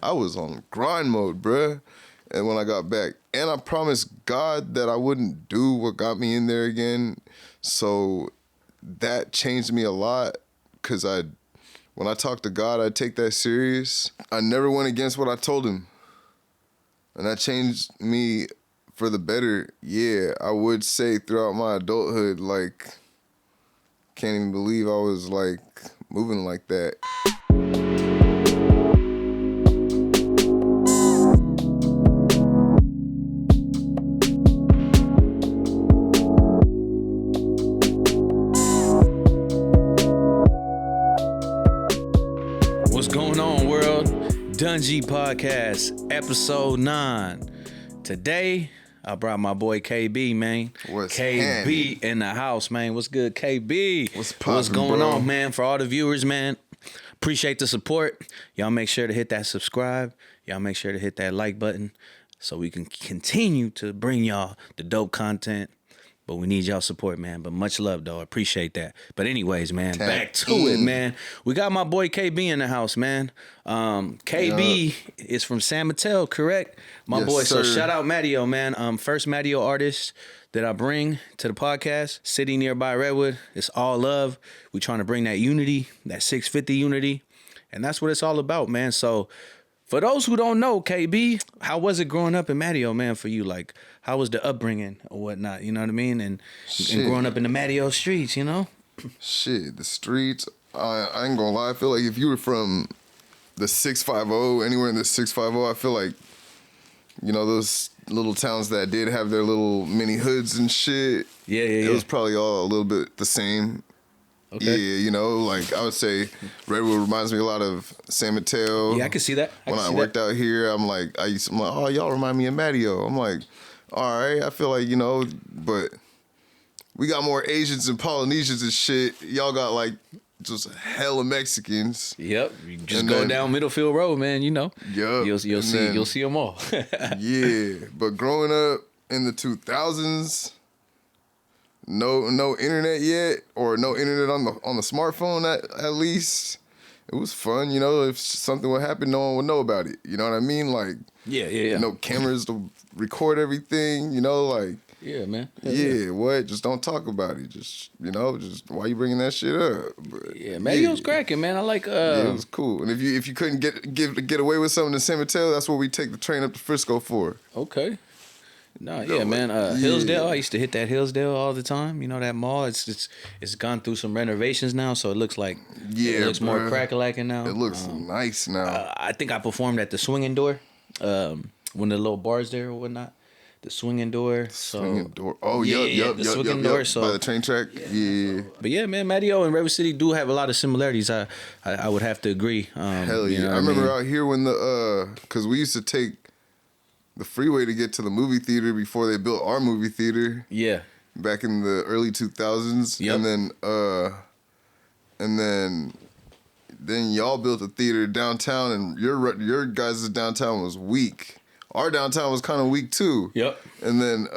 I was on grind mode, bruh. And when I got back, and I promised God that I wouldn't do what got me in there again. So that changed me a lot, because when I talked to God, I take that serious. I never went against what I told him. And that changed me for the better. Yeah, I would say throughout my adulthood, like, can't even believe I was, like, moving like that. What's going on, world? Dungee Podcast, episode 9. Today, I brought my boy KaeBee, man. What's KaeBee in the house, man. What's good, KaeBee? What's going bro? on, man? For all the viewers, man, appreciate the support. Y'all make sure to hit that subscribe. Y'all make sure to hit that like button so we can continue to bring y'all the dope content. But we need y'all support, man. But much love, though. I appreciate that. But anyways, man, back to it, man. We got my boy KaeBee in the house, man. KaeBee is from San Mateo, correct? My Yes, boy. sir. So shout out Matteo, man. First Matteo artist that I bring to the podcast. City nearby Redwood. It's all love. We trying to bring that unity, that 650 unity. And that's what it's all about, man. So for those who don't know, KaeBee, how was it growing up in Matteo, man, for you? Like, how was the upbringing or whatnot, you know what I mean? And growing up in the Matteo streets, you know? Shit, the streets, I ain't gonna lie. I feel like if you were from the 650, anywhere in the 650, I feel like, you know, those little towns that did have their little mini hoods and shit. Yeah. It was probably all a little bit the same. Okay. Yeah, you know, like I would say Redwood reminds me a lot of San Mateo. Yeah, I can see that. When I worked out here, I'm like, oh, y'all remind me of Matteo. I'm like, all right, I feel like, you know, but we got more Asians and Polynesians and shit. Y'all got like just hella Mexicans. Yep. You just And go then- down Middlefield Road, man, you know. Yup. You'll And see then- you'll see them all. Yeah, but growing up in the 2000s, no internet yet, or no internet on the smartphone at least. It was fun, you know. If something would happen, no one would know about it. You know what I mean? Like, Yeah. no cameras to record everything. You know, like, Yeah, man. yeah, what? Just don't talk about it. Just, you know, just why you bringing that shit up? But, Yeah, Matteo's cracking, man. I like Yeah, it was cool. And if you couldn't get away with something in San Mateo, that's what we take the train up to Frisco for. Okay. No, No, yeah, man. yeah. Hillsdale, I used to hit that Hillsdale all the time. You know that mall. It's gone through some renovations now, so it looks like it looks more bruh. crack-a-lacking now. It looks nice now. I think I performed at the Swinging Door, when the little bars there or whatnot. The Swinging Door. So, Swinging door. Oh, yeah, yup. the swinging door, so- by the train track. Yeah. but yeah, man, Matteo and Redwood City do have a lot of similarities. I would have to agree. Hell you yeah. know I what remember mean? out here when because we used to take the freeway to get to the movie theater before they built our movie theater Yeah. back in the early 2000s. Yep. And then y'all built a theater downtown, and your guys' downtown was weak. Our downtown was kind of weak too. Yep. And then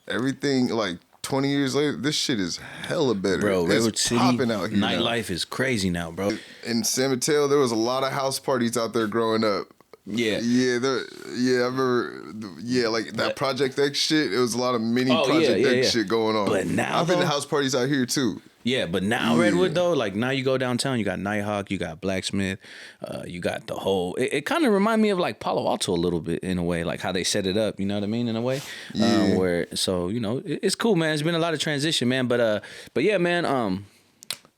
everything, like 20 years later, this shit is hella better. Bro, It's Redwood City popping out here now. nightlife is crazy now, bro. In San Mateo, there was a lot of house parties out there growing up. Yeah. I remember. Yeah, like that Project X shit. It was a lot of mini Oh, Project yeah, X yeah. shit going on. But now, I've been to though- house parties out here too. Yeah, but now Yeah. Redwood though, like now you go downtown, you got Nighthawk, you got Blacksmith, you got the whole. It kind of remind me of like Palo Alto a little bit in a way, like how they set it up. You know what I mean? In a way, Yeah. where so you know it's cool, man. It's been a lot of transition, man. But yeah, man.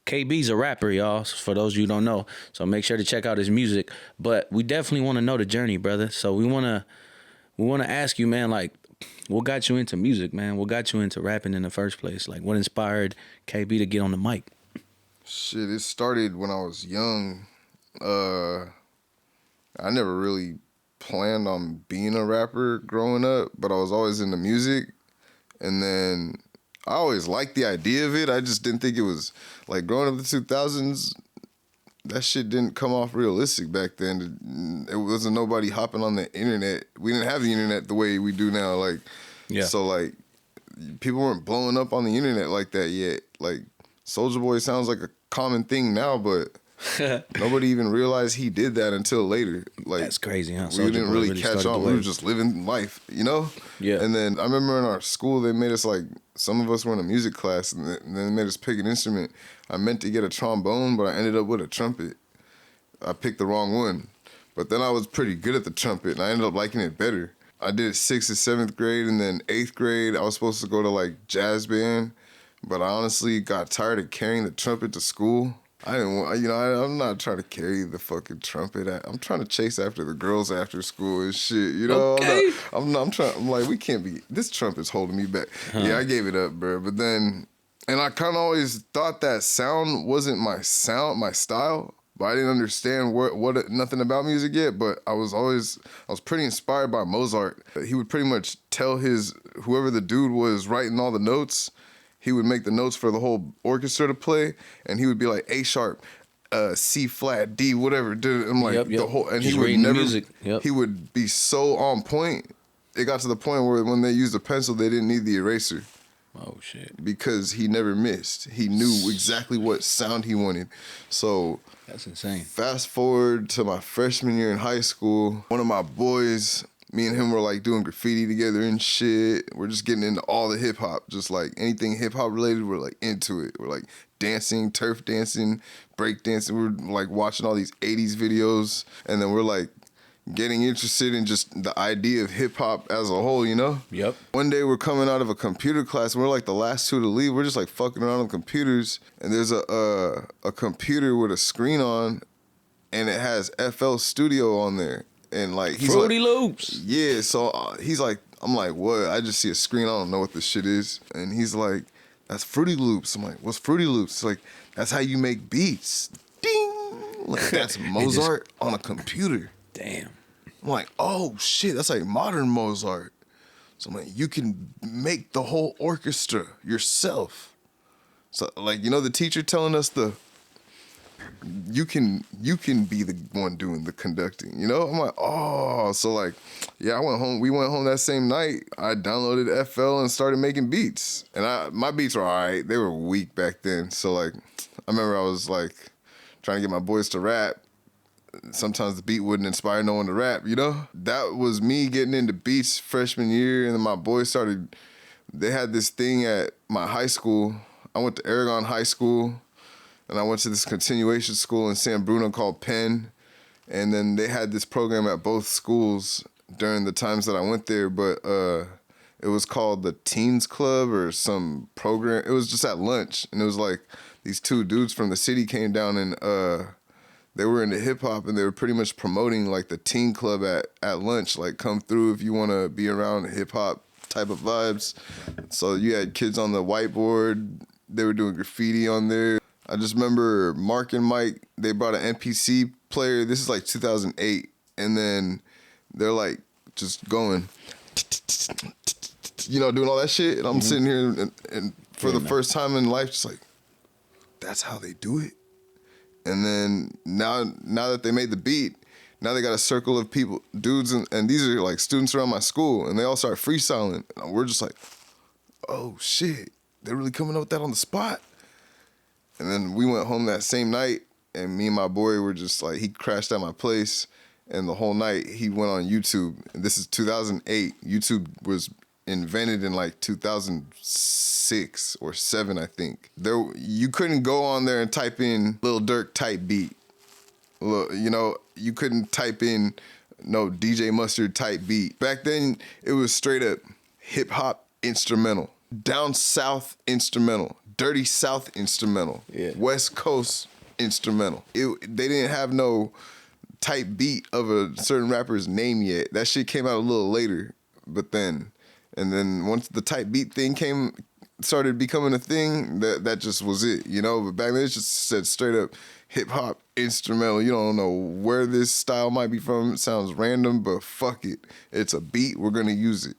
KaeBee's a rapper, y'all. For those of you who don't know, so make sure to check out his music. But we definitely want to know the journey, brother. So we wanna ask you, man, like, what got you into music, man? What got you into rapping in the first place? Like, what inspired KaeBee to get on the mic? Shit, it started when I was young. I never really planned on being a rapper growing up, but I was always into music. And then I always liked the idea of it. I just didn't think it was, like, growing up in the 2000s, that shit didn't come off realistic back then. It wasn't nobody hopping on the internet. We didn't have the internet the way we do now. Like, Yeah. So, like, people weren't blowing up on the internet like that yet. Like, Soulja Boy sounds like a common thing now, but Nobody even realized he did that until later. Like, That's crazy, huh? We didn't really catch started on. the We were wave. just living life, you know? Yeah. And then I remember in our school, they made us like, some of us were in a music class, and then they made us pick an instrument. I meant to get a trombone, but I ended up with a trumpet. I picked the wrong one. But then I was pretty good at the trumpet, and I ended up liking it better. I did 6th and 7th grade, and then 8th grade, I was supposed to go to like jazz band, but I honestly got tired of carrying the trumpet to school. I didn't want, I'm not trying to carry the fucking trumpet. I'm trying to chase after the girls after school and shit, you know? Okay. I'm like, we can't be, this trumpet's holding me back. Yeah, I gave it up, bro. But then, and I kind of always thought that sound wasn't my style. But I didn't understand what nothing about music yet. But I was pretty inspired by Mozart. He would pretty much tell whoever the dude was writing all the notes, he would make the notes for the whole orchestra to play, and he would be like A sharp, C flat, D, whatever. Dude, I'm like the whole, and Just he would never. Music. Yep. He would be so on point. It got to the point where when they used a pencil, they didn't need the eraser. Oh shit! Because he never missed. He knew exactly what sound he wanted. So that's insane. Fast forward to my freshman year in high school. One of my boys, me and him were like doing graffiti together and shit. We're just getting into all the hip hop, just like anything hip hop related. We're like into it. We're like dancing, turf dancing, break dancing. We're like watching all these '80s videos, and then we're like getting interested in just the idea of hip hop as a whole, you know? Yep. One day we're coming out of a computer class and we're like the last two to leave. We're just like fucking around on computers, and there's a computer with a screen on, and it has FL Studio on there, and like he's Fruity like, Loops. Yeah, so he's like, I'm like, what? I just see a screen. I don't know what this shit is, and he's like, that's Fruity Loops. I'm like, what's Fruity Loops? It's like, that's how you make beats. Ding. Like that's Mozart on a computer. Damn. I'm like, oh shit, that's like modern Mozart. So I'm like, you can make the whole orchestra yourself. So like, the teacher telling us you can be the one doing the conducting, I'm like, oh, so like, yeah, we went home that same night. I downloaded FL and started making beats. And my beats were all right. They were weak back then. So like, I remember I was like trying to get my boys to rap. Sometimes the beat wouldn't inspire no one to rap, That was me getting into beats freshman year, and then my boys they had this thing at my high school. I went to Aragon High School, and I went to this continuation school in San Bruno called Penn, and then they had this program at both schools during the times that I went there, but it was called the Teens Club or some program. It was just at lunch, and it was like these two dudes from the city came down and they were into hip hop, and they were pretty much promoting like the teen club at lunch. Like, come through if you want to be around hip hop type of vibes. So you had kids on the whiteboard. They were doing graffiti on there. I just remember Mark and Mike, they brought an MPC player. This is like 2008. And then they're like just going, doing all that shit. And I'm sitting here and for the first time in life, just like, that's how they do it. And then now that they made the beat, now they got a circle of people, dudes, and these are like students around my school, and they all start freestyling. And we're just like, oh shit, they're really coming up with that on the spot. And then we went home that same night, and me and my boy were just like, he crashed at my place, and the whole night he went on YouTube. And this is 2008. YouTube was invented in like 2006 or 7, I think. You couldn't go on there and type in Lil Durk type beat. You couldn't type in no DJ Mustard type beat. Back then, it was straight up hip hop instrumental, down south instrumental, dirty south instrumental, West Coast instrumental. They didn't have no type beat of a certain rapper's name yet. That shit came out a little later, and then once the type beat thing started becoming a thing, that just was it, But back then it just said straight up hip hop instrumental. You don't know where this style might be from. It sounds random, but fuck it. It's a beat. We're gonna use it.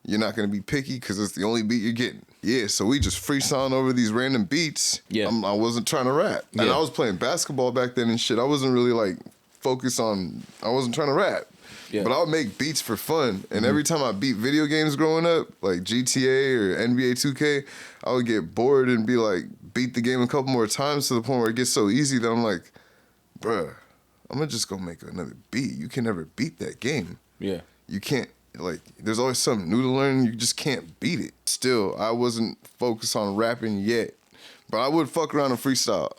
You're not gonna be picky because it's the only beat you're getting. Yeah, so we just freestyling over these random beats. Yeah, I wasn't trying to rap, and I was playing basketball back then and shit. I wasn't really like focused on. I wasn't trying to rap. Yeah. But I would make beats for fun. And every time I beat video games growing up, like GTA or NBA 2K, I would get bored and be like, beat the game a couple more times to the point where it gets so easy that I'm like, bruh, I'm gonna just go make another beat. You can never beat that game. Yeah. You can't, like, there's always something new to learn. You just can't beat it. Still, I wasn't focused on rapping yet, but I would fuck around and freestyle.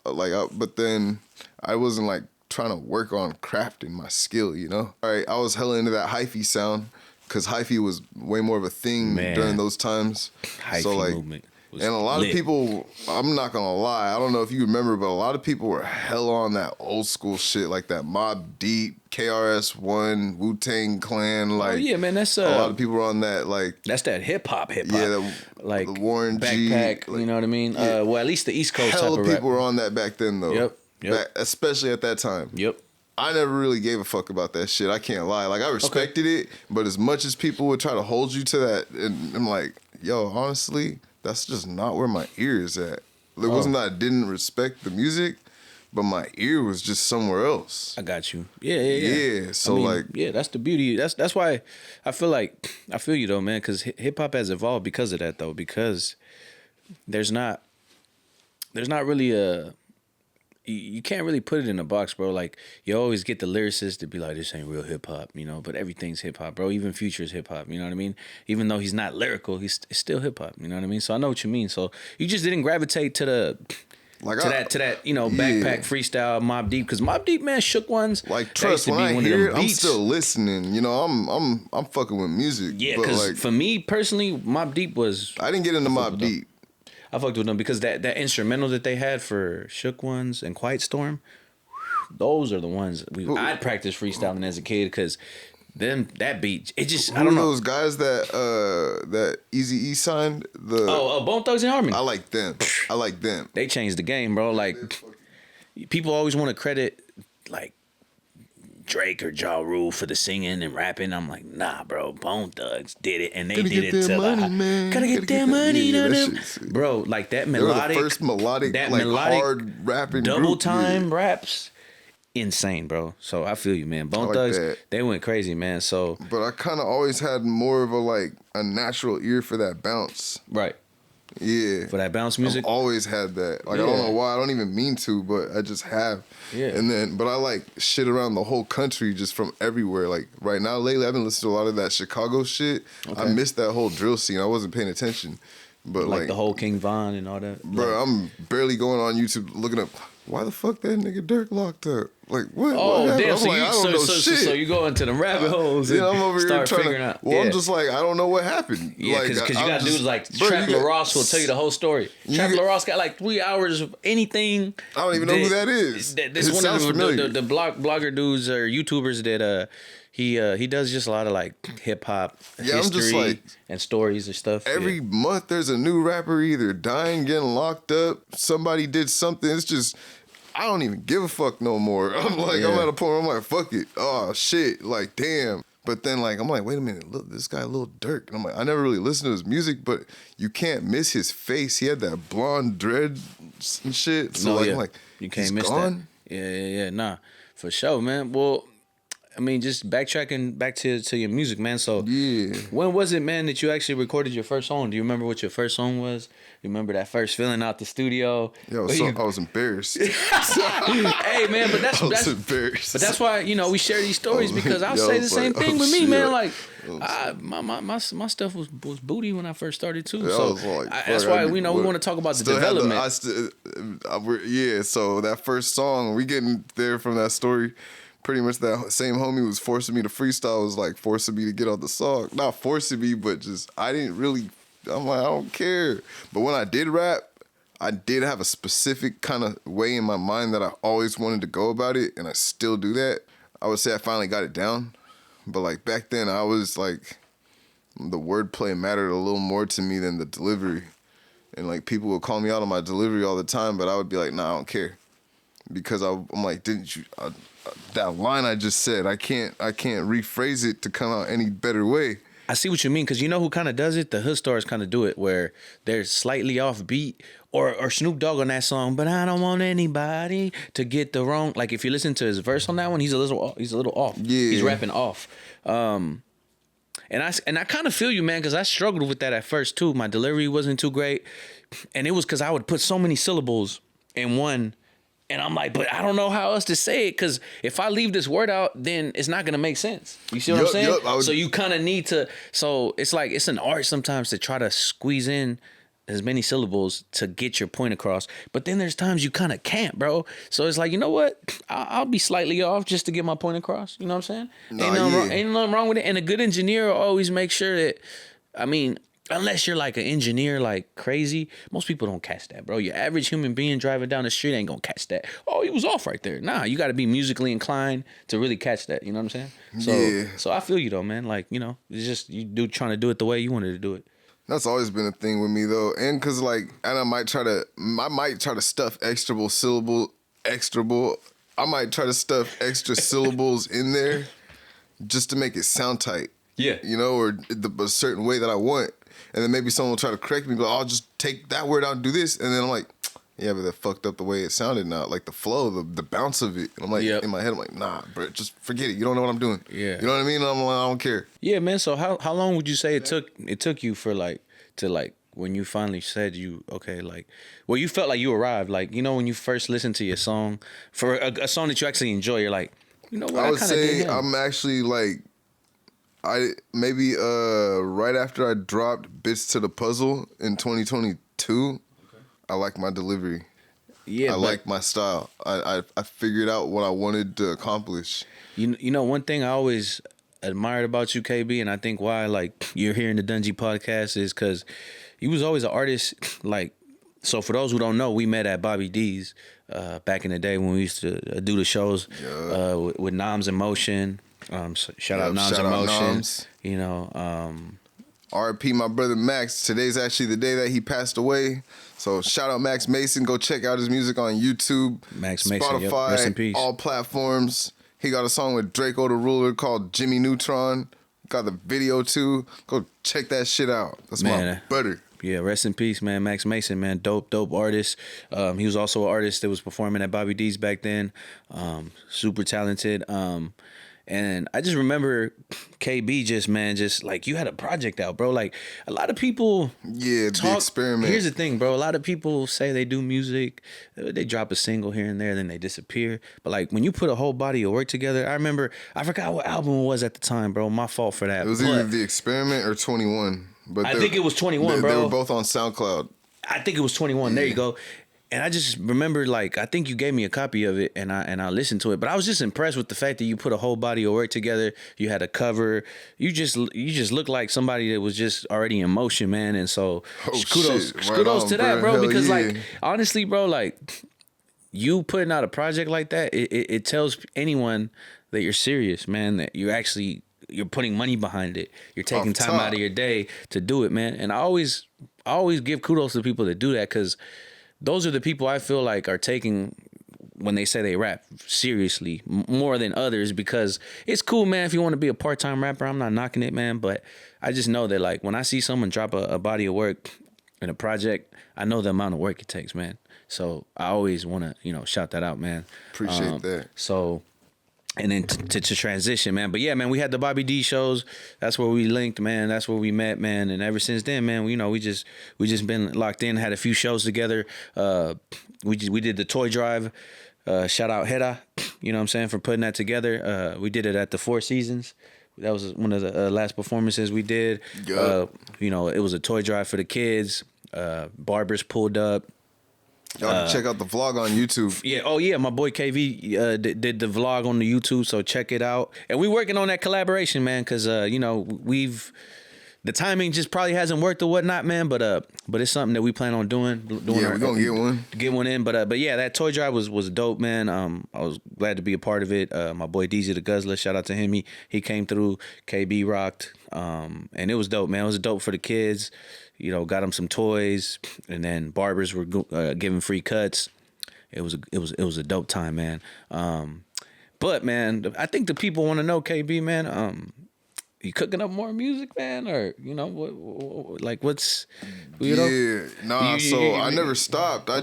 But then I wasn't like trying to work on crafting my skill, you know? All right, I was hella into that hyphy sound because hyphy was way more of a thing during those times. Hyphy movement. And a lot of people, I'm not gonna lie, I don't know if you remember, but a lot of people were hell on that old school shit, like that Mobb Deep, KRS-One, Wu-Tang Clan, like. Oh yeah, man, that's a lot of people were on that, like. That's that hip hop. Yeah, like the Warren backpack. G. Like, you know what I mean? Yeah. Well, at least the East Coast. Hella type of people rap. were on that back then, though. Yep. Especially at that time. Yep. I never really gave a fuck about that shit. I can't lie. Like, I respected it, but as much as people would try to hold you to that, and I'm like, yo, honestly, that's just not where my ear is at. It wasn't that I didn't respect the music, but my ear was just somewhere else. I got you. Yeah. So, like, yeah, that's the beauty. That's why I feel you though, man. Because hip hop has evolved because of that, though. Because there's not really a. You can't really put it in a box, bro. Like, you always get the lyricists to be like, this ain't real hip hop, you know, but everything's hip hop, bro. Even Future is hip hop, you know what I mean? Even though he's not lyrical, it's still hip hop, you know what I mean? So I know what you mean. So you just didn't gravitate to that, you know, backpack freestyle Mobb Deep, because Mobb Deep, man, Shook Ones. Like, trust, when I hear it, I'm still listening. You know, I'm fucking with music. Yeah, because like, for me personally, Mobb Deep was. I didn't get into Mobb Deep. I fucked with them because that instrumental that they had for Shook Ones and Quiet Storm, those are the ones I'd practice freestyling as a kid, because that beat, it just, I don't know. Those guys that Eazy-E signed? Bone Thugs and Harmony. I like them. They changed the game, bro. Like, people always want to credit, like, Drake or Ja Rule for the singing and rapping. I'm like, nah, bro. Bone Thugs did it, and they did it to money, man. Gotta get that money, bro. Like that melodic, the first melodic, hard rapping double group, time raps, insane, bro. So I feel you, man. Bone Thugs, they went crazy, man. So, but I kind of always had more of a natural ear for that bounce, right? Yeah, for that bounce music. I've always had that. Like, I don't know why. I don't even mean to, but I just have. Yeah. But I like shit around the whole country, just from everywhere. Like, right now, lately, I've been listening to a lot of that Chicago shit. Okay. I missed that whole drill scene. I wasn't paying attention. But like the whole King Von and all that. Bro, I'm barely going on YouTube looking up, why the fuck that nigga Dirk locked up? Like, what? Oh, what damn. So you go into the rabbit holes and I'm over start here figuring out. Well, I'm just like, I don't know what happened. Yeah, because you got dudes like Trap LaRosse will tell you the whole story. Trap LaRosse got like 3 hours of anything. I don't even know who that is. This one of the blogger dudes or YouTubers that he does just a lot of like hip hop history and stories and stuff. Every month there's a new rapper either dying, getting locked up, somebody did something. It's just, I don't even give a fuck no more. I'm like, I'm at a point where I'm like, fuck it. Oh shit, like damn. But then like, I'm like, wait a minute, look, this guy Lil Durk. And I'm like, I never really listened to his music, but you can't miss his face. He had that blonde dread and shit. So I'm like, you can't miss that. Yeah. Nah, for sure, man. Well, I mean, just backtracking back to your music, man. So, when was it, man, that you actually recorded your first song? Do you remember what your first song was? You remember that first feeling out the studio? I was embarrassed. Hey, man, but that's embarrassed. But that's why, you know, we share these stories because I'll say the same thing with me, man. Like, my stuff was booty when I first started too. So that's why we want to talk about the development. So that first song, we getting there from that story. Pretty much that same homie was forcing me to freestyle, was like forcing me to get on the song. Not forcing me, but just, I'm like, I don't care. But when I did rap, I did have a specific kind of way in my mind that I always wanted to go about it, and I still do that. I would say I finally got it down. But like back then, I was like, the wordplay mattered a little more to me than the delivery. And like people would call me out on my delivery all the time, but I would be like, nah, I don't care. Because I'm like, didn't you... that line I just said, I can't rephrase it to come out any better way. I see what you mean, because you know who kind of does it? The hood stars kind of do it, where they're slightly off beat, or Snoop Dogg on that song. But I don't want anybody to get the wrong. Like if you listen to his verse on that one, he's a little off. Yeah, he's rapping off. And I kind of feel you, man, because I struggled with that at first too. My delivery wasn't too great, and it was because I would put so many syllables in one And I'm like, but I don't know how else to say it, because if I leave this word out, then it's not gonna make sense. You see what I'm saying? So you kind of need to. So it's like it's an art sometimes to try to squeeze in as many syllables to get your point across. But then there's times you kind of can't, bro. So it's like, you know what? I'll be slightly off just to get my point across. You know what I'm saying? Ain't nothing wrong with it. And a good engineer will always make sure that. I mean, unless you're like an engineer, like crazy, most people don't catch that, bro. Your average human being driving down the street ain't gonna catch that. Oh, he was off right there. Nah, you gotta be musically inclined to really catch that. You know what I'm saying? So I feel you though, man. Like, you know, it's just trying to do it the way you wanted to do it. That's always been a thing with me though, and cause like, and I might try to stuff I might try to stuff extra syllables in there, just to make it sound tight. Yeah, you know, or a certain way that I want. And then maybe someone will try to correct me, but I'll just take that word out and do this. And then I'm like, yeah, but that fucked up the way it sounded now. Like the flow, the bounce of it. And I'm like, in my head, I'm like, nah, bro, just forget it. You don't know what I'm doing. Yeah. You know what I mean? I'm like, I don't care. Yeah, man. So how long would you say it took you for when you finally said you felt like you arrived? Like, you know, when you first listened to your song, for a song that you actually enjoy, you're like, you know what? I would say I'm actually like, right after I dropped Bits to the Puzzle in 2022, I like my delivery. Yeah, I like my style. I figured out what I wanted to accomplish. You know, one thing I always admired about you, KaeBee, and I think why like you're here in the Dungee podcast is because you was always an artist. Like, so for those who don't know, we met at Bobby D's back in the day when we used to do the shows with Noms in Motion. Shout out Noms in Motion. You know, R.I.P. my brother Max. Today's actually the day that he passed away. So shout out Max Mason. Go check out his music on YouTube, Max Mason, Spotify, rest in peace. All platforms. He got a song with Draco the Ruler called Jimmy Neutron. Got the video too. Go check that shit out. That's my brother. Yeah, rest in peace, man. Max Mason, man, dope artist. He was also an artist that was performing at Bobby D's back then. Super talented. And I just remember KaeBee just like you had a project out, bro. Like a lot of people the experiment. Here's the thing, bro. A lot of people say they do music, they drop a single here and there, then they disappear. But like when you put a whole body of work together, I forgot what album it was at the time, bro. My fault for that. It was either The Experiment or 21. But I think it was 21, bro. They were both on SoundCloud. I think it was 21. There you go. And I just remember, like, I think you gave me a copy of it, and I listened to it. But I was just impressed with the fact that you put a whole body of work together. You had a cover. You just looked like somebody that was just already in motion, man. And so kudos to that, bro. Because like honestly, bro, like you putting out a project like that, it tells anyone that you're serious, man. That you're putting money behind it. You're taking time out of your day to do it, man. And I always give kudos to people that do that, because those are the people I feel like are taking, when they say they rap, seriously more than others. Because it's cool, man, if you want to be a part-time rapper. I'm not knocking it, man. But I just know that, like, when I see someone drop a body of work in a project, I know the amount of work it takes, man. So I always want to, shout that out, man. Appreciate that. So, and then to transition, man. But yeah, man, we had the Bobby D shows. That's where we linked, man. That's where we met, man. And ever since then, man, we just been locked in. Had a few shows together. We did the toy drive. Shout out Hera, you know what I'm saying, for putting that together. We did it at the Four Seasons. That was one of the last performances we did. Yep. It was a toy drive for the kids. Barbers pulled up. Y'all can check out the vlog on YouTube. Yeah, oh yeah, my boy KaeBee did the vlog on the YouTube, so check it out. And we working on that collaboration, man, because the timing just probably hasn't worked or whatnot, man. But it's something that we plan on doing. Yeah, we're gonna get one in. But yeah, that toy drive was dope, man. I was glad to be a part of it. My boy DZ the Guzzler, shout out to him. He came through. KaeBee rocked, and it was dope, man. It was dope for the kids. Got them some toys, and then barbers were giving free cuts. It was a dope time, man. But man, I think the people want to know, KaeBee, man. You cooking up more music, man, or what like what's? I never stopped. I'm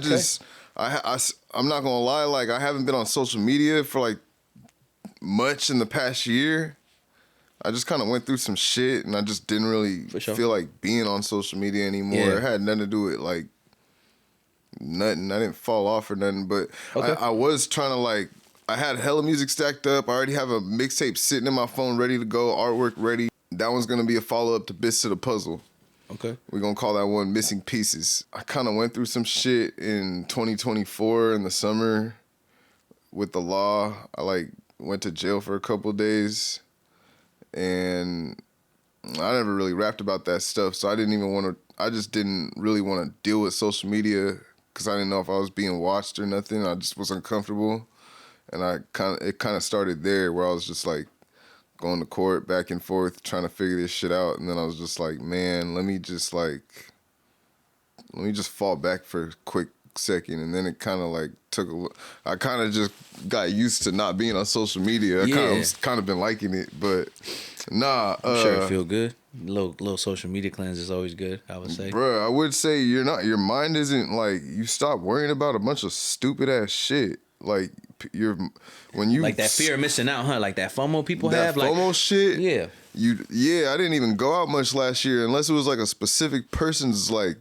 not gonna lie, like I haven't been on social media for like much in the past year. I just kind of went through some shit, and I just didn't really feel like being on social media anymore. Yeah. It had nothing to do with like nothing. I didn't fall off or nothing, but Okay. I was trying to like. I had hella music stacked up. I already have a mixtape sitting in my phone ready to go, artwork ready. That one's gonna be a follow up to Bits to the Puzzle. Okay. We're gonna call that one Missing Pieces. I kind of went through some shit in 2024 in the summer with the law. I like went to jail for a couple of days, and I never really rapped about that stuff. So I didn't even want to. I just didn't really want to deal with social media because I didn't know if I was being watched or nothing. I just was uncomfortable. And it kind of started there where I was just like going to court back and forth trying to figure this shit out. And then I was just like, man, let me just fall back for a quick second. And then it kind of like I kind of just got used to not being on social media. I kind of been liking it, but nah. I'm sure it feel good. Little social media cleanse is always good, I would say. Bruh, I would say your mind isn't like, you stop worrying about a bunch of stupid ass shit. Like when you like that fear of missing out, huh? Like that FOMO people that have. FOMO like, shit. Yeah. I didn't even go out much last year unless it was like a specific person's like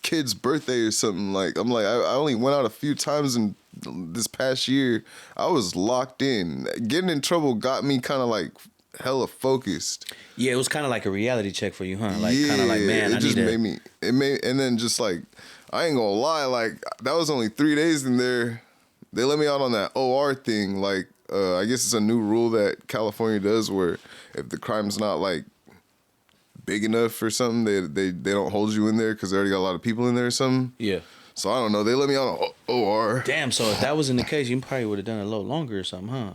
kid's birthday or something. Like I'm like I only went out a few times in this past year. I was locked in. Getting in trouble got me kind of like hella focused. Yeah, it was kind of like a reality check for you, huh? Like yeah, kind of like, man, it I just need to. and then just like I ain't gonna lie, like that was only 3 days in there. They let me out on that OR thing. Like, I guess it's a new rule that California does where if the crime's not like big enough or something, they don't hold you in there because they already got a lot of people in there or something. Yeah. So I don't know. They let me out on OR. Damn. So if that wasn't the case, you probably would have done it a little longer or something, huh?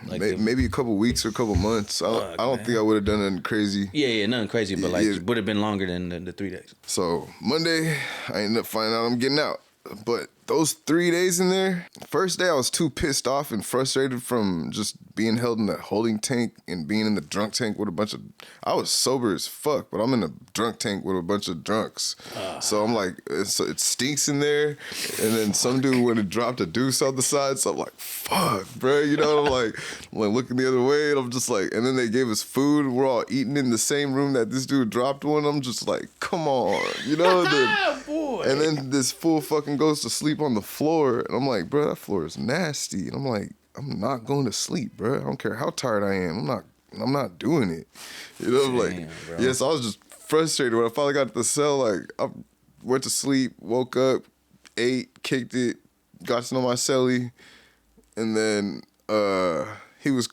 Like maybe a couple weeks or a couple months. I don't think I would have done anything crazy. Yeah, nothing crazy, but like it would have been longer than the 3 days. So Monday, I ended up finding out I'm getting out. But those 3 days in there, first day I was too pissed off and frustrated from just being held in that holding tank and being in the drunk tank with a bunch of, I was sober as fuck, but I'm in a drunk tank with a bunch of drunks. So I'm like, it stinks in there. And then some dude went and dropped a deuce on the side. So I'm like, fuck, bro. You know, I'm like looking the other way. And I'm just like, and then they gave us food. We're all eating in the same room that this dude dropped one. I'm just like, come on. You know, Boy. and then this fool fucking goes to sleep on the floor. And I'm like, bro, that floor is nasty. And I'm like, I'm not going to sleep, bro. I don't care how tired I am. I'm not doing it. You know, Damn, like, bro. yes, I was just frustrated when I finally got to the cell. Like, I went to sleep, woke up, ate, kicked it, got to know my cellie, and then he was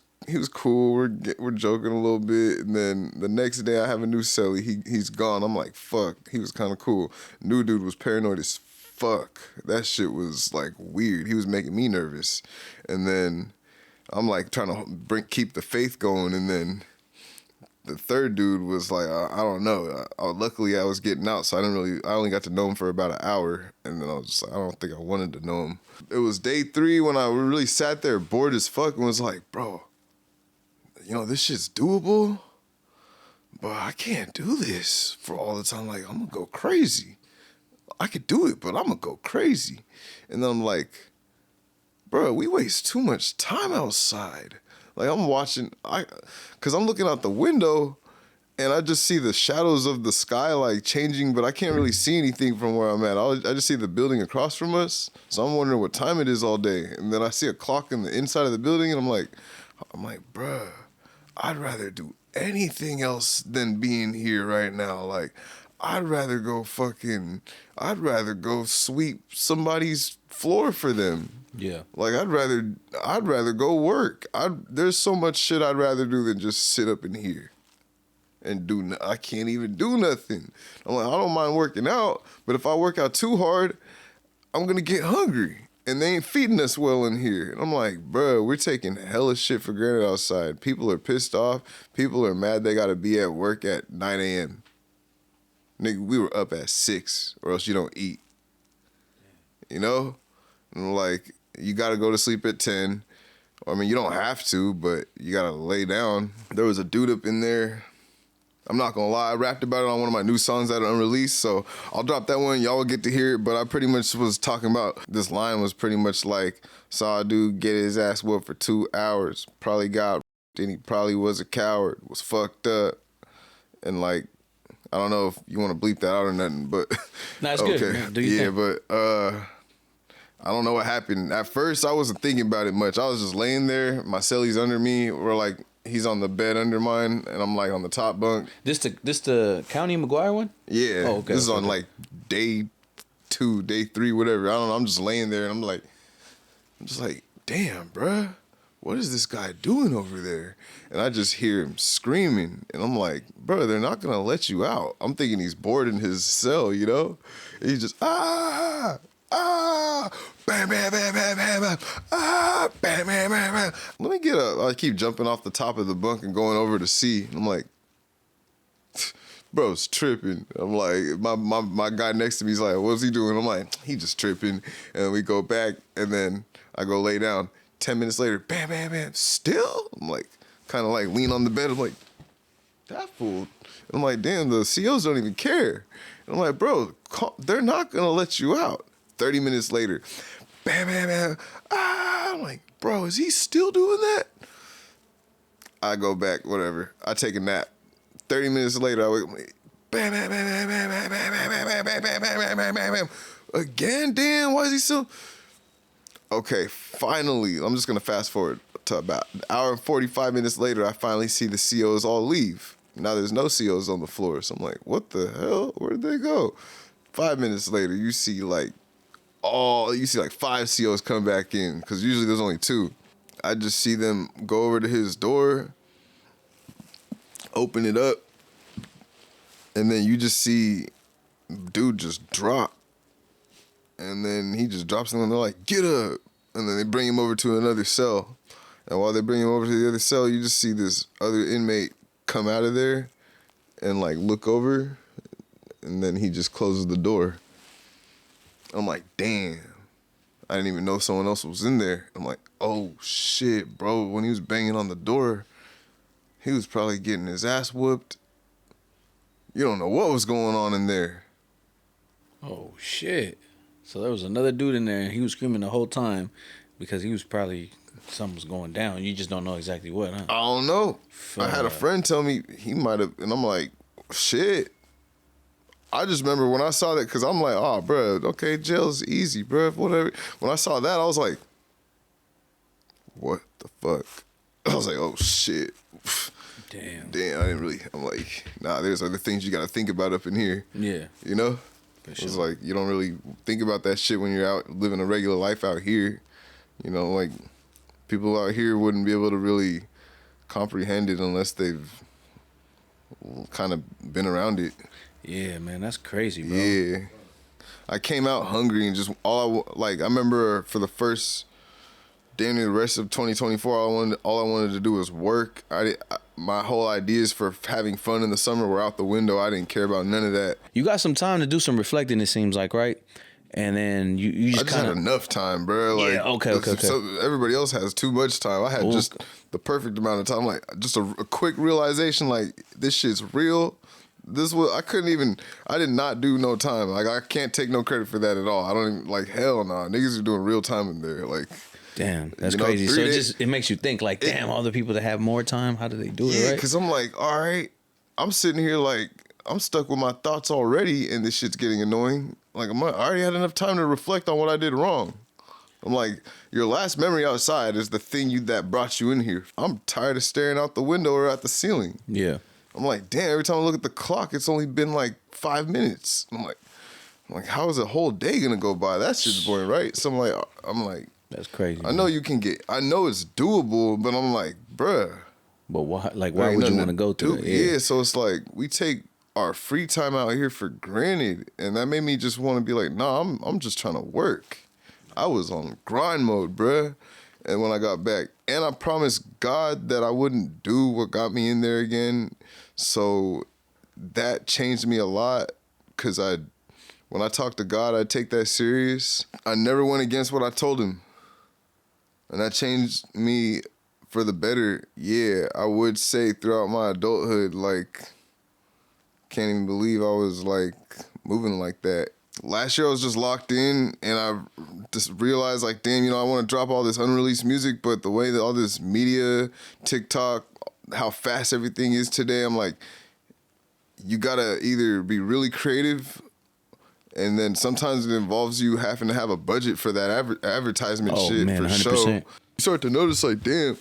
cool. We're joking a little bit, and then the next day I have a new cellie. He's gone. I'm like, fuck. He was kind of cool. New dude was paranoid as fuck. That shit was like weird. He was making me nervous, and then I'm like trying to keep the faith going, and then the third dude was like, I don't know. Luckily, I was getting out, so I only got to know him for about an hour, and then I was just like, I don't think I wanted to know him. It was day 3 when I really sat there bored as fuck and was like, bro, you know, this shit's doable, but I can't do this for all the time. Like, I'm gonna go crazy. I could do it, but I'm gonna go crazy. And then I'm like, bro, we waste too much time outside. Like I'm watching, cause I'm looking out the window and I just see the shadows of the sky like changing, but I can't really see anything from where I'm at. I just see the building across from us. So I'm wondering what time it is all day. And then I see a clock in the inside of the building and I'm like, bruh, I'd rather do anything else than being here right now. Like, I'd rather go sweep somebody's floor for them. Yeah. Like I'd rather go work. There's so much shit I'd rather do than just sit up in here and I can't even do nothing. I'm like, I don't mind working out, but if I work out too hard, I'm gonna get hungry. And they ain't feeding us well in here. And I'm like, bro, we're taking hella shit for granted outside. People are pissed off. People are mad they gotta be at work at 9 a.m. Nigga, we were up at 6 or else you don't eat. You know? And like, you gotta go to sleep at 10. I mean, you don't have to, but you gotta lay down. There was a dude up in there. I'm not gonna lie, I rapped about it on one of my new songs that are unreleased, so I'll drop that one. Y'all will get to hear it, but I pretty much was talking about, this line was pretty much like, saw a dude get his ass whooped for 2 hours, probably got, and he probably was a coward, was fucked up, and like, I don't know if you want to bleep that out or nothing, but Nah, it's good. Man. Do your thing. but I don't know what happened. At first, I wasn't thinking about it much. I was just laying there. My celly's under me, or like he's on the bed under mine, and I'm like on the top bunk. This the County McGuire one? Yeah. Oh, okay. This is on like day 2, day 3, whatever. I don't know. I'm just laying there, and I'm just like, damn, bruh, what is this guy doing over there? And I just hear him screaming, and I'm like, bro, they're not gonna let you out. I'm thinking he's bored in his cell, you know? And he's just bam, bam, bam, bam, bam, bam, bam, bam, bam, bam. Let me get up. I keep jumping off the top of the bunk and going over to see. I'm like, bro's tripping. I'm like, my guy next to me is like, what's he doing? I'm like, he just tripping. And we go back, and then I go lay down. 10 minutes later, bam, bam, bam, still? I'm like, kind of like lean on the bed. I'm like, that fool. And I'm like, damn, the COs don't even care. And I'm like, bro, they're not going to let you out. 30 minutes later, bam, bam, bam. I'm like, bro, is he still doing that? I go back, whatever. I take a nap. 30 minutes later, I wake up, bam, bam, bam, bam, bam, bam, bam, bam, bam, bam, bam, bam, bam, bam, bam. Again, damn, why is he still? Okay, finally, I'm just gonna fast forward to about an hour and 45 minutes later, I finally see the COs all leave. Now there's no COs on the floor, so I'm like, what the hell? Where did they go? 5 minutes later, you see like 5 COs come back in, because usually there's only 2. I just see them go over to his door, open it up, and then you just see dude just drop. And then he just drops them and they're like, get up. And then they bring him over to another cell. And while they bring him over to the other cell, you just see this other inmate come out of there and like look over. And then he just closes the door. I'm like, damn. I didn't even know someone else was in there. I'm like, oh shit, bro. When he was banging on the door, he was probably getting his ass whooped. You don't know what was going on in there. Oh shit. So there was another dude in there, and he was screaming the whole time because he was probably, something was going down. You just don't know exactly what, huh? I don't know. I had a friend tell me he might have, and I'm like, shit. I just remember when I saw that, because I'm like, oh, bro, okay, jail's easy, bro, whatever. When I saw that, I was like, what the fuck? I was like, oh, shit. Damn, I didn't really, I'm like, nah, there's other things you got to think about up in here. Yeah. You know? For sure. It's like, you don't really think about that shit when you're out living a regular life out here. You know, like, people out here wouldn't be able to really comprehend it unless they've kind of been around it. Yeah, man, that's crazy, bro. Yeah. I came out hungry and just I remember for the first damn near the rest of 2024, all I wanted to do was work. My whole ideas for having fun in the summer were out the window. I didn't care about none of that. You got some time to do some reflecting, it seems like, right? And then you just had enough time, bro. Like, yeah, okay. So everybody else has too much time. I had just the perfect amount of time. Like, just a quick realization, like, this shit's real. I did not do no time. Like, I can't take no credit for that at all. I don't even, like, hell nah. Niggas are doing real time in there. Like, damn, that's crazy. So it makes you think, like, damn, all the people that have more time, how do they do it, right? Because I'm like, all right, I'm sitting here like, I'm stuck with my thoughts already, and this shit's getting annoying. Like, I already had enough time to reflect on what I did wrong. I'm like, your last memory outside is the thing that brought you in here. I'm tired of staring out the window or at the ceiling. Yeah. I'm like, damn, every time I look at the clock, it's only been like 5 minutes. I'm like, how is a whole day gonna go by? That shit's boring, right? So I'm like, that's crazy. I know I know it's doable, but I'm like, bruh. But why? Like, why would you want to go through it? Yeah, so it's like we take our free time out here for granted, and that made me just want to be like, nah, I'm just trying to work. I was on grind mode, bruh. And when I got back, and I promised God that I wouldn't do what got me in there again. So that changed me a lot, because when I talked to God, I take that serious. I never went against what I told him. And that changed me for the better. Yeah, I would say throughout my adulthood, like, can't even believe I was, like, moving like that. Last year I was just locked in, and I just realized, like, damn, I want to drop all this unreleased music, but the way that all this media, TikTok, how fast everything is today, I'm like, you gotta either be really creative, and then sometimes it involves you having to have a budget for that advertisement shit man, for 100%. show. You start to notice like, damn,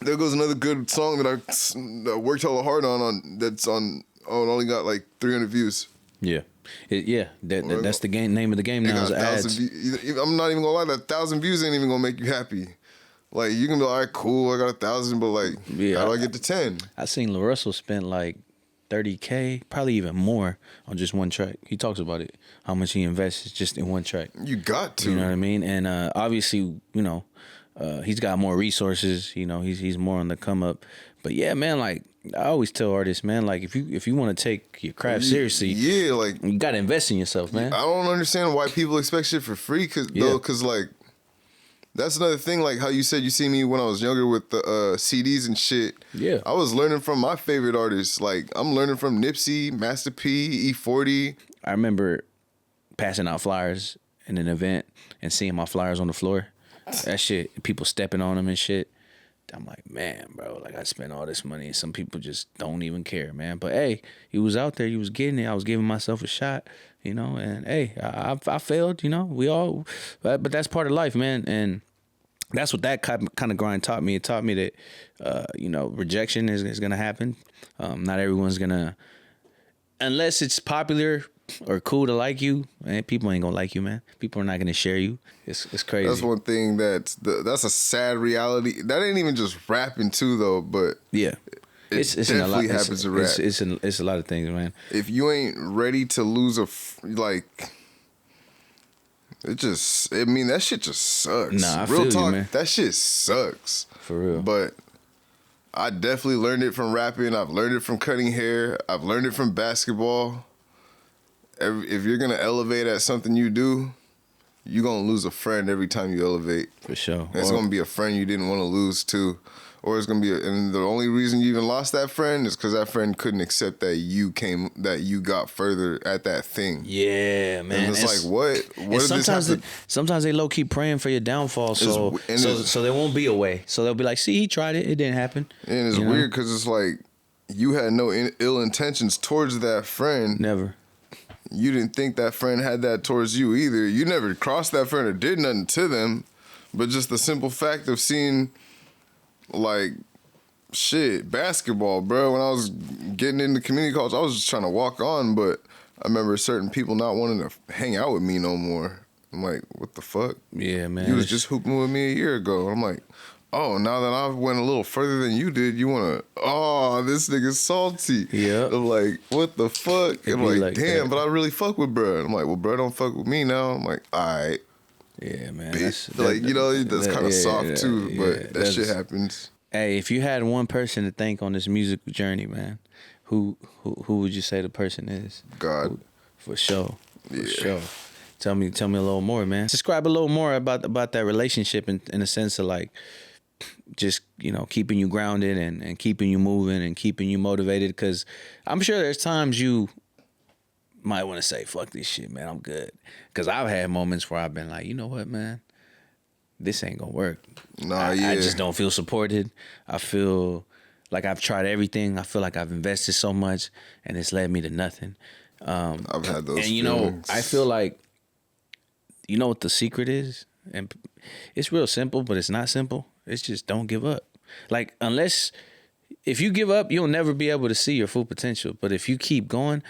there goes another good song that I worked hella hard on that's on. Oh, it only got like 300 views. Yeah. That's the name of the game now is ads. I'm not even gonna lie, that 1,000 views ain't even gonna make you happy. Like, you can be like, all right, cool, I got 1,000, but like, how do I get to 10? I seen La Russell spent like $30K, probably even more on just one track. He talks about it, how much he invests just in one track. You got to. You know what I mean? And obviously, you know, he's got more resources. You know, he's more on the come up. But yeah, man, like I always tell artists, man, like if you want to take your craft seriously, yeah, like you gotta invest in yourself, man. I don't understand why people expect shit for free, cause like that's another thing. Like how you said you see me when I was younger with the CDs and shit. Yeah, I was learning from my favorite artists. Like I'm learning from Nipsey, Master P, E40. I remember passing out flyers in an event and seeing my flyers on the floor. That shit, people stepping on them and shit. I'm like, man, bro, like I spent all this money and some people just don't even care, man. But hey, he was out there, he was getting it. I was giving myself a shot, you know, and hey, I failed, you know, we all, but that's part of life, man. And that's what that kind of grind taught me. It taught me that, you know, rejection is going to happen. Not everyone's going to, unless it's popular or cool to like you, man, people ain't gonna like you, man. People are not gonna share you. It's crazy. That's one thing that's a sad reality. That ain't even just rapping too, though. But yeah, it definitely happens to rap. It's a lot of things, man. If you ain't ready to lose like, I mean, that shit just sucks. Nah, I Real feel talk, you, man. That shit sucks. For real. But I definitely learned it from rapping. I've learned it from cutting hair. I've learned it from basketball. If you're gonna elevate at something you do, you're gonna lose a friend every time you elevate. For sure. And it's gonna be a friend you didn't want to lose too, or it's gonna be. And the only reason you even lost that friend is because that friend couldn't accept that you got further at that thing. Yeah, man. And it's like, what? What did this happen? Sometimes they low key praying for your downfall, so there won't be a way. So they'll be like, see, he tried it, it didn't happen. And it's weird because it's like you had no ill intentions towards that friend. Never. You didn't think that friend had that towards you either. You never crossed that friend or did nothing to them. But just the simple fact of seeing, like, shit, basketball, bro. When I was getting into community college, I was just trying to walk on. But I remember certain people not wanting to hang out with me no more. I'm like, what the fuck? Yeah, man. You was just hooping with me a year ago. I'm like, oh, now that I went a little further than you did, you want to, this nigga's salty. Yeah. I'm like, what the fuck? I'm like, damn, but I really fuck with bro. I'm like, well, bro don't fuck with me now. I'm like, all right. Yeah, man. That's kind of soft too, but that shit happens. Hey, if you had one person to thank on this music journey, man, who would you say the person is? God. For sure. For sure. Tell me a little more, man. Describe a little more about that relationship in a sense of like, just, you know, keeping you grounded and keeping you moving and keeping you motivated, because I'm sure there's times you might want to say, fuck this shit, man, I'm good. Because I've had moments where I've been like, you know what, man, this ain't gonna work. I just don't feel supported. I feel like I've tried everything. I feel like I've invested so much and it's led me to nothing. I've had those and, you feelings. know, I feel like, you know what the secret is? And it's real simple, but it's not simple. It's just don't give up. Like, if you give up, you'll never be able to see your full potential. But if you keep going,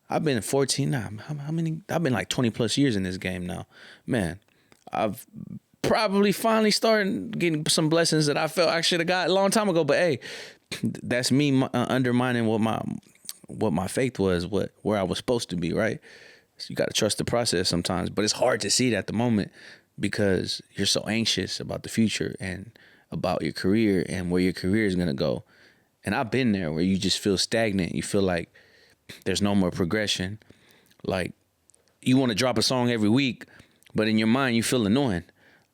I've been 14 now. How many? I've been like 20 plus years in this game now. Man, I've probably finally started getting some blessings that I felt I should have got a long time ago. But hey, that's me undermining what my faith was, where I was supposed to be, right? So you got to trust the process sometimes. But it's hard to see it at the moment, because you're so anxious about the future and about your career and where your career is going to go. And I've been there where you just feel stagnant. You feel like there's no more progression. Like you want to drop a song every week, but in your mind you feel annoying.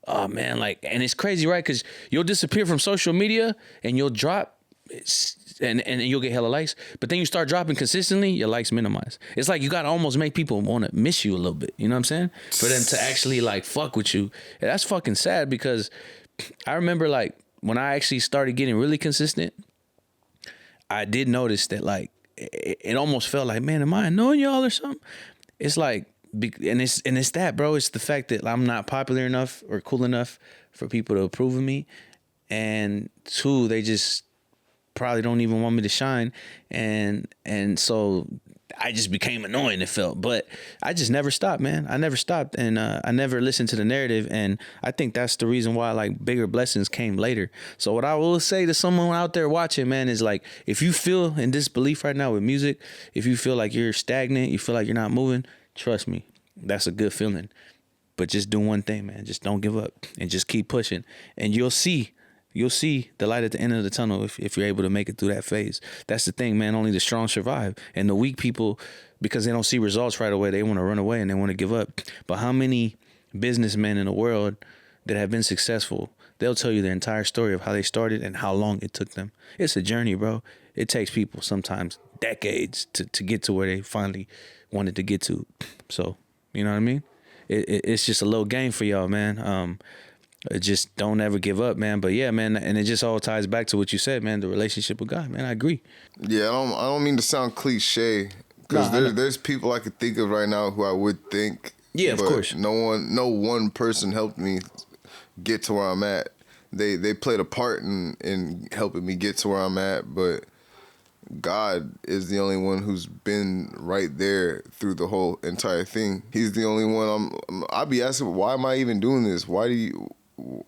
Oh man, like, and it's crazy, right? Because you'll disappear from social media and you'll drop and you'll get hella likes, but then you start dropping consistently, your likes minimize. It's like you gotta almost make people want to miss you a little bit, you know what I'm saying? For them to actually like fuck with you. And that's fucking sad, because I remember like when I actually started getting really consistent, I did notice that like it almost felt like, man, am I annoying y'all or something? It's like, and it's that, bro. It's the fact that I'm not popular enough or cool enough for people to approve of me, and two, they just probably don't even want me to shine, and so I just became annoying, it felt. But I just never stopped, man. I never stopped, and I never listened to the narrative, and I think that's the reason why like bigger blessings came later. So what I will say to someone out there watching, man, is like, if you feel in disbelief right now with music, if you feel like you're stagnant, you feel like you're not moving, trust me, that's a good feeling. But just do one thing, man. Just don't give up and just keep pushing, and you'll see the light at the end of the tunnel if you're able to make it through that phase. That's the thing, man. Only the strong survive. And the weak people, because they don't see results right away, they want to run away and they want to give up. But how many businessmen in the world that have been successful, they'll tell you their entire story of how they started and how long it took them. It's a journey, bro. It takes people sometimes decades to get to where they finally wanted to get to. So, you know what I mean? It's just a little game for y'all, man. Just don't ever give up, man. But yeah, man, and it just all ties back to what you said, man, the relationship with God, man. I agree. Yeah, I don't mean to sound cliche, because there's people I could think of right now who I would think. Yeah, of course. No one person helped me get to where I'm at. They played a part in helping me get to where I'm at, but God is the only one who's been right there through the whole entire thing. He's the only one I'll be asking, why am I even doing this? Why do you,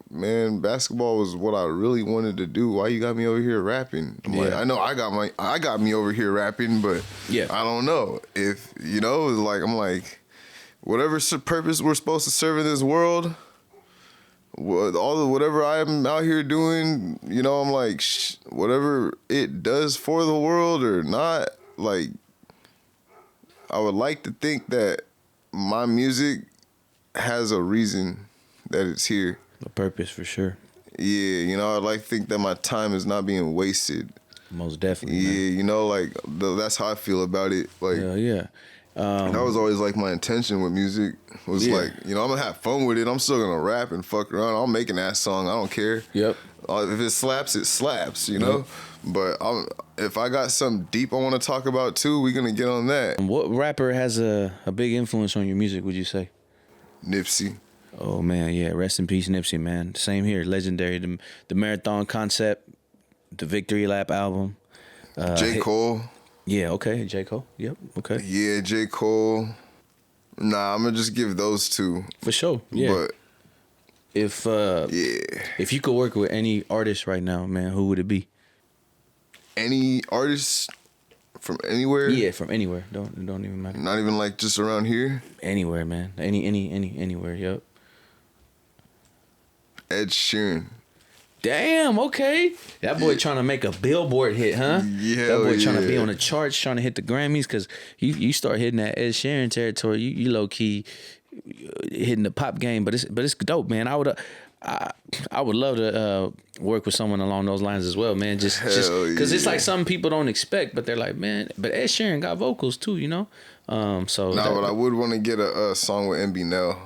man, basketball was what I really wanted to do. Why you got me over here rapping? I'm like, I know I got me over here rapping, but yeah, I don't know if, like, I'm like, whatever purpose we're supposed to serve in this world, whatever I'm out here doing, I'm like, whatever it does for the world or not, like, I would like to think that my music has a reason that it's here. A purpose, for sure. Yeah, I'd like to think that my time is not being wasted. Most definitely. Yeah, man. Like, that's how I feel about it. Like, yeah. That was always like my intention with music was like, I'm gonna have fun with it. I'm still gonna rap and fuck around. I'll make an ass song. I don't care. Yep. If it slaps, it slaps. Yep. But if I got something deep I want to talk about too, we're gonna get on that. What rapper has a big influence on your music, would you say? Nipsey. Oh man, yeah. Rest in peace, Nipsey, man. Same here. Legendary. The Marathon Concept, the Victory Lap album. J. Cole. Yeah, okay. J. Cole. Yep, okay. Yeah, J. Cole. Nah, I'm gonna just give those two. For sure. Yeah. But if you could work with any artist right now, man, who would it be? Any artist from anywhere? Yeah, from anywhere. Don't even matter. Not even like just around here? Anywhere, man. Anywhere, yep. Ed Sheeran. Damn, okay. That boy trying to make a Billboard hit, huh? Yeah. That boy trying to be on the charts, trying to hit the Grammys, because you start hitting that Ed Sheeran territory, you low key hitting the pop game, but it's dope, man. I would love to work with someone along those lines as well, man. Just because it's like some people don't expect, but they're like, man, but Ed Sheeran got vocals too, but I would want to get a song with MB Nell.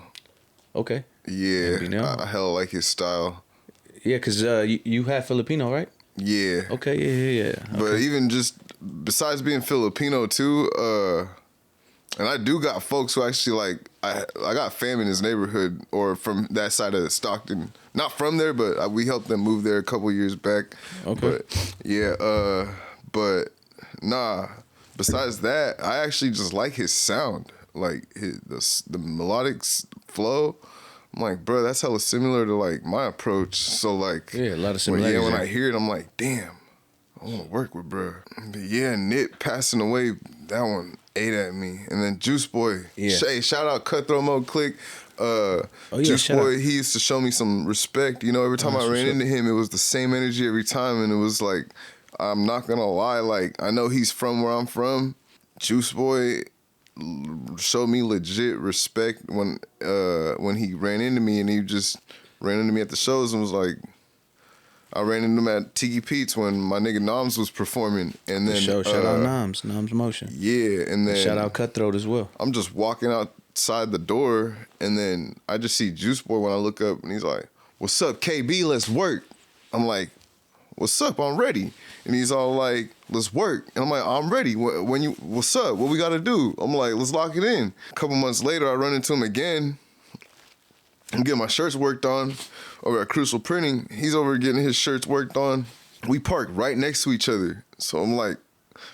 Okay. Yeah, I hella like his style. Yeah, because you have Filipino, right? Yeah. Okay, yeah. Okay. But even just besides being Filipino too, and I do got folks who actually like, I got fam in his neighborhood or from that side of Stockton. Not from there, but we helped them move there a couple years back. Okay. But yeah, nah. Besides that, I actually just like his sound, like the melodic flow. I'm like, bro, that's hella similar to like my approach. So like, yeah, a lot of similarities. When I hear it, I'm like, damn, I want to work with bro. But yeah, Nip passing away, that one ate at me. And then Juice Boy, shout out Cutthroat Mode Click. Juice Boy, he used to show me some respect. Every time I ran into him, it was the same energy every time, and it was like, I'm not gonna lie, like I know he's from where I'm from. Juice Boy showed me legit respect when he ran into me, and he just ran into me at the shows and was like, I ran into him at Tiki Pete's when my nigga Noms was performing, and then shout out Noms Motion. Yeah, and then shout out Cutthroat as well. I'm just walking outside the door, and then I just see Juice Boy when I look up, and he's like, "What's up, KaeBee? Let's work." I'm like, what's up? I'm ready. And he's all like, let's work. And I'm like, I'm ready. What's up? What we got to do? I'm like, let's lock it in. A couple months later, I run into him again. I'm getting my shirts worked on over at Crucial Printing. He's over getting his shirts worked on. We park right next to each other. So I'm like,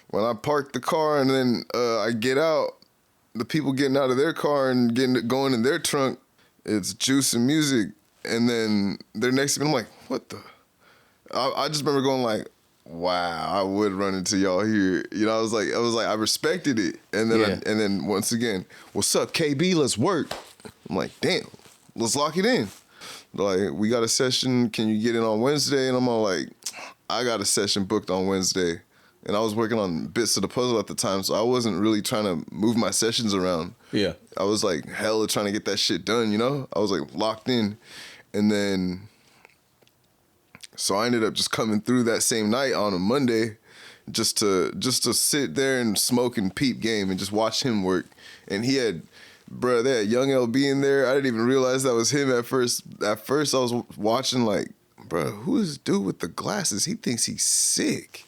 when I park the car and then I get out, the people getting out of their car and going in their trunk, it's Juice and Music. And then they're next to me. I'm like, what the? I just remember going like, wow, I would run into y'all here. You know, I was like, I respected it. And then, and then once again, what's up, KaeBee? Let's work. I'm like, damn, let's lock it in. Like, we got a session. Can you get in on Wednesday? And I'm all like, I got a session booked on Wednesday. And I was working on bits of the puzzle at the time, so I wasn't really trying to move my sessions around. Yeah. I was like hella trying to get that shit done, you know? I was like locked in. And then, so I ended up just coming through that same night on a Monday just to sit there and smoke and peep game and just watch him work. And he had, bruh, they had Young LB in there. I didn't even realize that was him at first. At first I was watching like, bruh, who is this dude with the glasses? He thinks he's sick.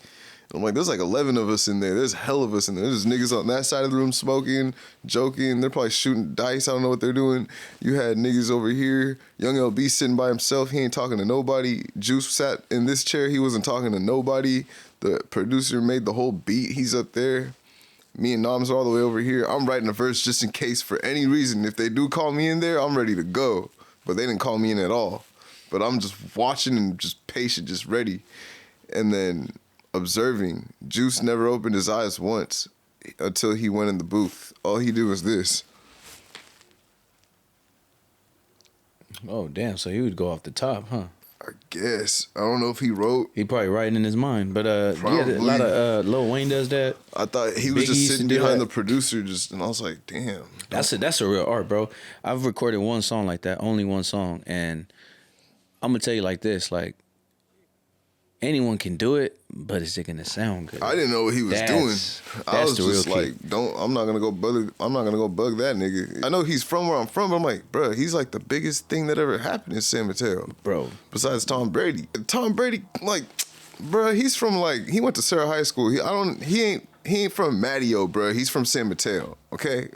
I'm like, there's like 11 of us in there. There's hell of us in there. There's niggas on that side of the room smoking, joking. They're probably shooting dice. I don't know what they're doing. You had niggas over here. Young LB sitting by himself. He ain't talking to nobody. Juice sat in this chair. He wasn't talking to nobody. The producer made the whole beat. He's up there. Me and Noms are all the way over here. I'm writing a verse just in case for any reason. If they do call me in there, I'm ready to go. But they didn't call me in at all. But I'm just watching and just patient, just ready. And then observing. Juice never opened his eyes once until he went in the booth. All he did was this. Oh, damn. So he would go off the top, huh? I guess. I don't know if he wrote. He probably writing in his mind. But yeah, a lot of Lil Wayne does that. I thought he was just sitting behind the producer and I was like, damn. That's a real art, bro. I've recorded one song like that, only one song. And I'm going to tell you like this, like, anyone can do it, but is it gonna sound good? I didn't know what he was doing. I was just like, I'm not gonna go bug that nigga. I know he's from where I'm from, but I'm like, bro, he's like the biggest thing that ever happened in San Mateo. Bro. Besides Tom Brady. Tom Brady, like, bro, he's from like, he went to Sarah High School. He ain't from Mateo, bro. He's from San Mateo, okay?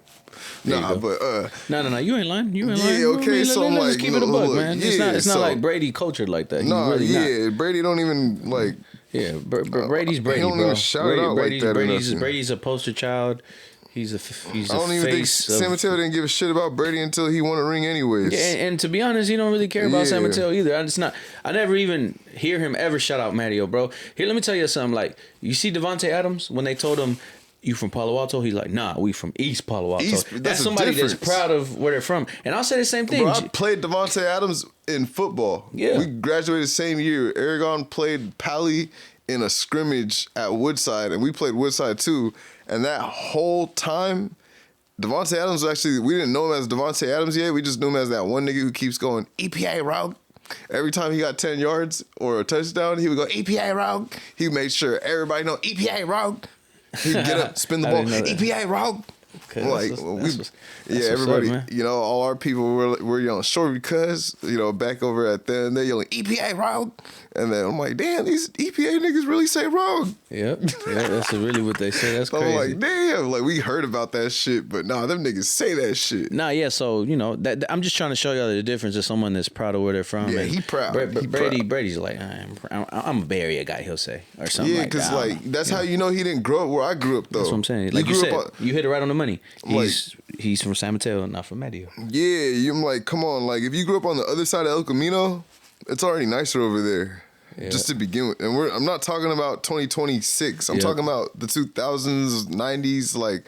No, you ain't lying. You ain't lying. Yeah, okay, so I'm like, keep it a buck, man. It's not like Brady cultured like that. Brady don't even like. Yeah, Brady's Brady, he don't even shout it out like that. Brady's a poster child. He's a I don't even think San Mateo didn't give a shit about Brady until he won a ring anyways. Yeah, and to be honest, he don't really care about San Mateo either. I never even hear him ever shout out Mateo, bro. Here, let me tell you something. Like, you see Devontae Adams, when they told him, you from Palo Alto? He's like, nah, we from East Palo Alto. That's somebody that's proud of where they're from. And I'll say the same thing. Bro, I played Devontae Adams in football. Yeah. We graduated the same year. Aragon played Pally in a scrimmage at Woodside, and we played Woodside too. And that whole time, Devontae Adams was actually, we didn't know him as Devontae Adams yet. We just knew him as that one nigga who keeps going, EPA route. Every time he got 10 yards or a touchdown, he would go, EPA route. He made sure everybody know, EPA route. He'd get up, spin the ball, EPA route. Like, everybody, up, you know, all our people were yelling short because, you know, back over at them, they yelling EPA route. And then I'm like, damn, these EPA niggas really say wrong. Yep. Yeah, that's really what they say. That's crazy. I'm like, damn, like we heard about that shit, but nah, them niggas say that shit. Nah, yeah, so, you know, I'm just trying to show y'all the difference of someone that's proud of where they're from. Yeah, he proud. Brady's like, I'm a Bay Area guy, he'll say, or something like that. Yeah, because, like, that's how you know he didn't grow up where I grew up, though. That's what I'm saying. Like you said, you hit it right on the money. He's from San Mateo, not from Mateo. Yeah, I'm like, come on, like, if you grew up on the other side of El Camino, it's already nicer over there. Yeah. Just to begin with. And I'm not talking about 2026. I'm talking about the 2000s, 90s. Like,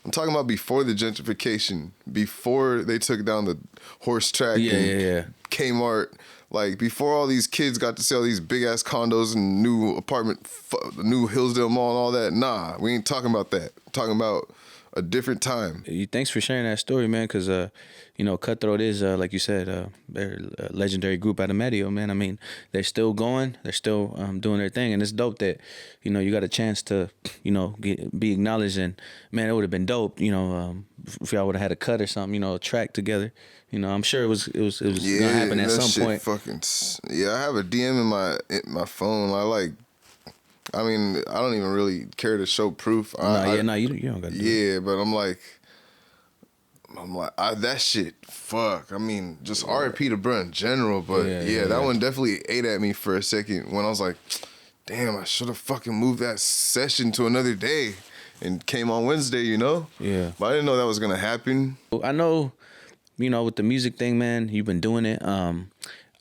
I'm talking about before the gentrification, before they took down the horse track and Kmart. Like, before all these kids got to see all these big-ass condos and new apartment, new Hillsdale Mall and all that. Nah, we ain't talking about that. I'm talking about a different time. Thanks for sharing that story, man. Because you know, Cutthroat is like you said, they're a legendary group out of Medio, man. I mean, they're still going, they're still doing their thing, and it's dope that you know you got a chance to you know be acknowledged. And man, it would have been dope, you know, if y'all would have had a cut or something, you know, a track together. You know, I'm sure it was gonna happen at some point. I have a DM in my phone. I mean, I don't even really care to show proof. You don't got to do it. Yeah, but I'm like, that shit, fuck. I mean, just R.I.P. to bruh in general, but that one definitely ate at me for a second when I was like, damn, I should have fucking moved that session to another day and came on Wednesday, you know? Yeah. But I didn't know that was gonna happen. I know, you know, with the music thing, man, you've been doing it.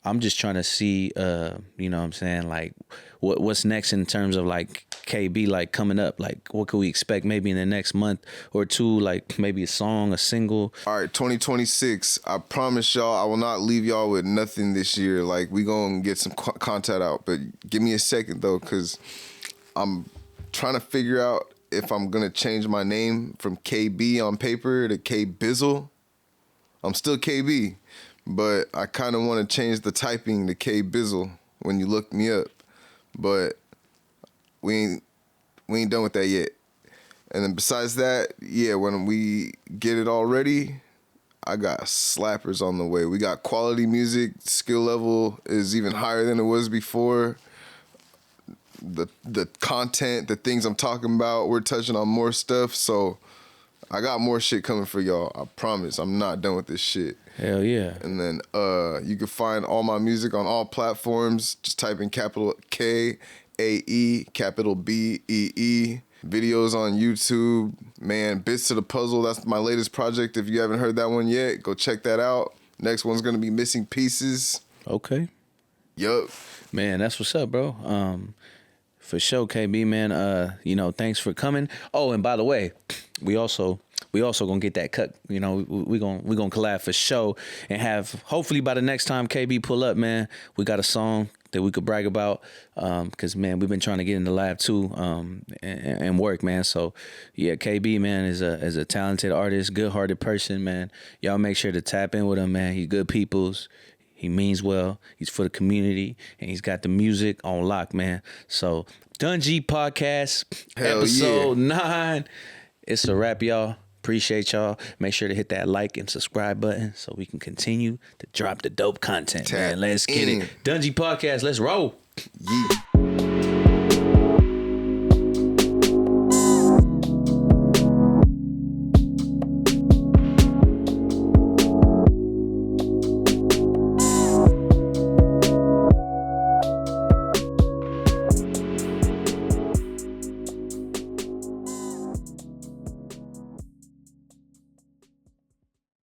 I'm just trying to see, you know what I'm saying, like, what's next in terms of, like, KaeBee, like, coming up? Like, what could we expect maybe in the next month or two? Like, maybe a song, a single? All right, 2026, I promise y'all I will not leave y'all with nothing this year. Like, we gonna get some content out, but give me a second, though, because I'm trying to figure out if I'm gonna change my name from KaeBee on paper to KaeBizzle. I'm still KaeBee, but I kind of want to change the typing to KaeBizzle when you look me up. But we ain't done with that yet. And then besides that, yeah, when we get it all ready, I got slappers on the way. We got quality music. Skill level is even higher than it was before. The content, the things I'm talking about, we're touching on more stuff. So I got more shit coming for y'all. I promise. I'm not done with this shit. Hell yeah. And then you can find all my music on all platforms. Just type in capital KAE, capital BEE. Videos on YouTube. Man, Bits to the Puzzle. That's my latest project. If you haven't heard that one yet, go check that out. Next one's going to be Missing Pieces. Okay. Yup. Man, that's what's up, bro. For sure, KaeBee, man. You know, thanks for coming. Oh, and by the way, we also gonna get that cut. You know, we gonna collab for sure and have hopefully by the next time KaeBee pull up, man, we got a song that we could brag about. Cause man, we've been trying to get in the lab too, and work, man. So yeah, KaeBee, man, is a talented artist, good hearted person, man. Y'all make sure to tap in with him, man. He's good peoples. He means well. He's for the community, and he's got the music on lock, man. So, Dungee Podcast, episode 9. It's a wrap, y'all. Appreciate y'all. Make sure to hit that like and subscribe button so we can continue to drop the dope content, man. Let's get it. Dungee Podcast, let's roll. Yeah.